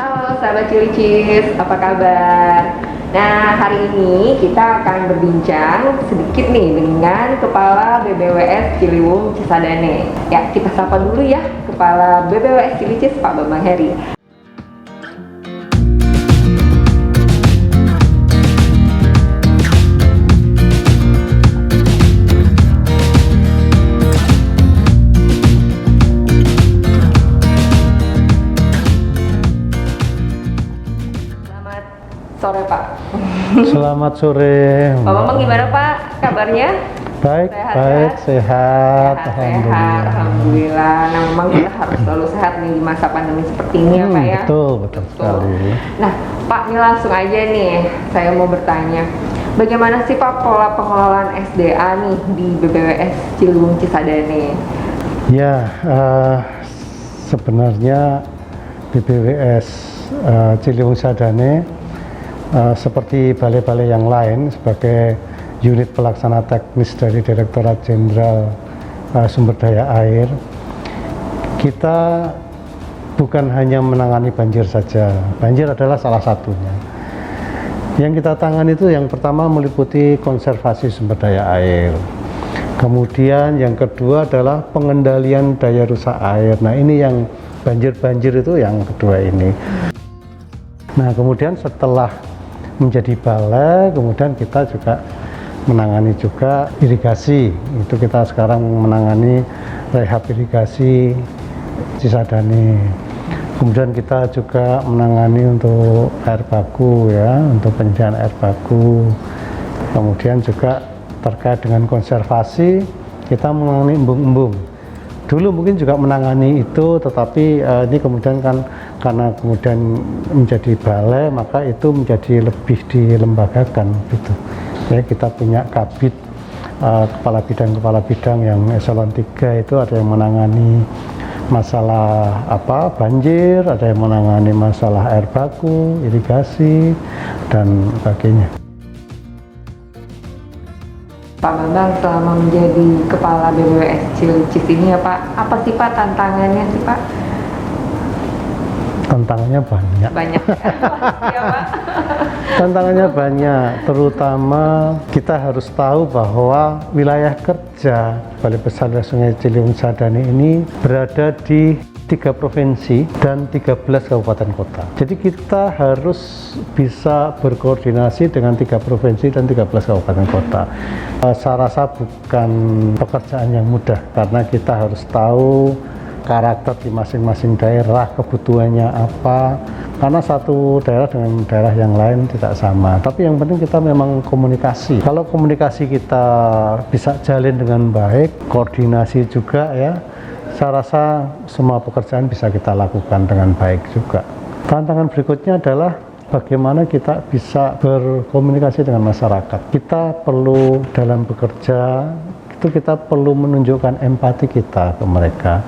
Halo sahabat Cilicis, apa kabar? Nah, hari ini kita akan berbincang sedikit nih dengan Kepala BBWS Ciliwung Cisadane. Ya, kita sapa dulu ya Kepala BBWS Cilicis, Pak Bambang Heri. Sore Pak. Selamat sore. Pak Bambang gimana Pak kabarnya? Baik, sehat, alhamdulillah. Alhamdulillah. Nah, memang kita harus selalu sehat nih di masa pandemi seperti ini ya Pak ya. Betul sekali. Nah Pak, ini langsung aja nih saya mau bertanya, bagaimana sih Pak pola pengelolaan SDA nih di BBWS Ciliwung Cisadane? Ya, sebenarnya BBWS Ciliwung Cisadane seperti balai-balai yang lain sebagai unit pelaksana teknis dari Direktorat Jenderal Sumber Daya Air, kita bukan hanya menangani banjir saja. Banjir adalah salah satunya. Yang kita tangani itu yang pertama meliputi konservasi sumber daya air. Kemudian yang kedua adalah pengendalian daya rusak air. Nah, ini yang banjir-banjir itu yang kedua ini. Nah, kemudian setelah menjadi balai, kemudian kita juga menangani juga irigasi. Itu kita sekarang menangani rehab irigasi Cisadane. Kemudian kita juga menangani untuk air baku ya, untuk penyediaan air baku. Kemudian juga terkait dengan konservasi, kita menangani embung-embung. Dulu mungkin juga menangani itu, tetapi ini kemudian kan karena kemudian menjadi balai, maka itu menjadi lebih dilembagakan gitu. Ya, kita punya kabid kepala bidang yang eselon 3 itu ada yang menangani masalah banjir, ada yang menangani masalah air baku, irigasi dan sebagainya. Pak Bambang, selama menjadi Kepala BBWS Cilicis ini ya Pak, apa sih Pak tantangannya sih Pak? Tantangannya banyak. Banyak ya Pak? Tantangannya banyak, terutama kita harus tahu bahwa wilayah kerja Balai Besar Sungai Ciliwung Cisadane ini berada di 3 provinsi dan 13 kabupaten kota. Jadi kita harus bisa berkoordinasi dengan 3 provinsi dan 13 kabupaten kota. Saya rasa bukan pekerjaan yang mudah karena kita harus tahu karakter di masing-masing daerah, kebutuhannya apa, karena satu daerah dengan daerah yang lain tidak sama. Tapi yang penting kita memang komunikasi. Kalau komunikasi kita bisa jalin dengan baik, koordinasi juga ya, saya rasa semua pekerjaan bisa kita lakukan dengan baik juga. Tantangan berikutnya adalah bagaimana kita bisa berkomunikasi dengan masyarakat. Kita perlu dalam bekerja, itu kita perlu menunjukkan empati kita ke mereka.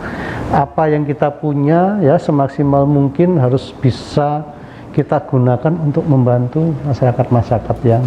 Apa yang kita punya ya semaksimal mungkin harus bisa kita gunakan untuk membantu masyarakat-masyarakat yang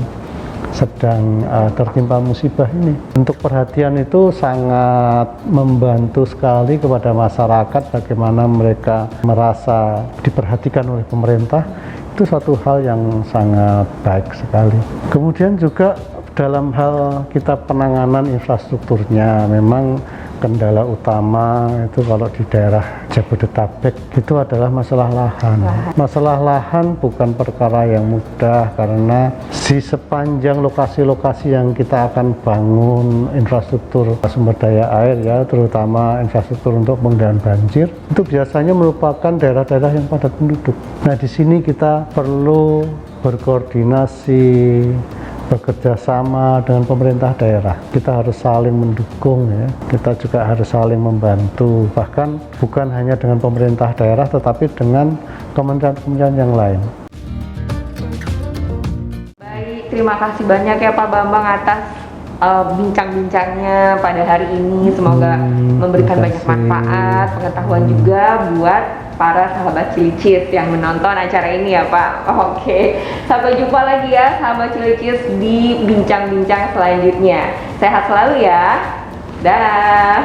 sedang tertimpa musibah ini. Untuk perhatian itu sangat membantu sekali kepada masyarakat, bagaimana mereka merasa diperhatikan oleh pemerintah, itu suatu hal yang sangat baik sekali. Kemudian juga dalam hal kita penanganan infrastrukturnya, memang kendala utama itu kalau di daerah Jabodetabek itu adalah masalah lahan. Masalah lahan bukan perkara yang mudah karena di sepanjang lokasi-lokasi yang kita akan bangun infrastruktur sumber daya air ya, terutama infrastruktur untuk pengendalian banjir, itu biasanya merupakan daerah-daerah yang padat penduduk. Nah, di sini kita perlu berkoordinasi, bekerja sama dengan pemerintah daerah. Kita harus saling mendukung ya. Kita juga harus saling membantu. Bahkan bukan hanya dengan pemerintah daerah tetapi dengan kementerian-kementerian yang lain. Baik, terima kasih banyak ya Pak Bambang atas bincang-bincangnya pada hari ini. Semoga memberikan banyak manfaat, pengetahuan juga buat para sahabat Cilicis yang menonton acara ini ya Pak. Oke, sampai jumpa lagi ya sahabat Cilicis di bincang-bincang selanjutnya. Sehat selalu ya. Dah.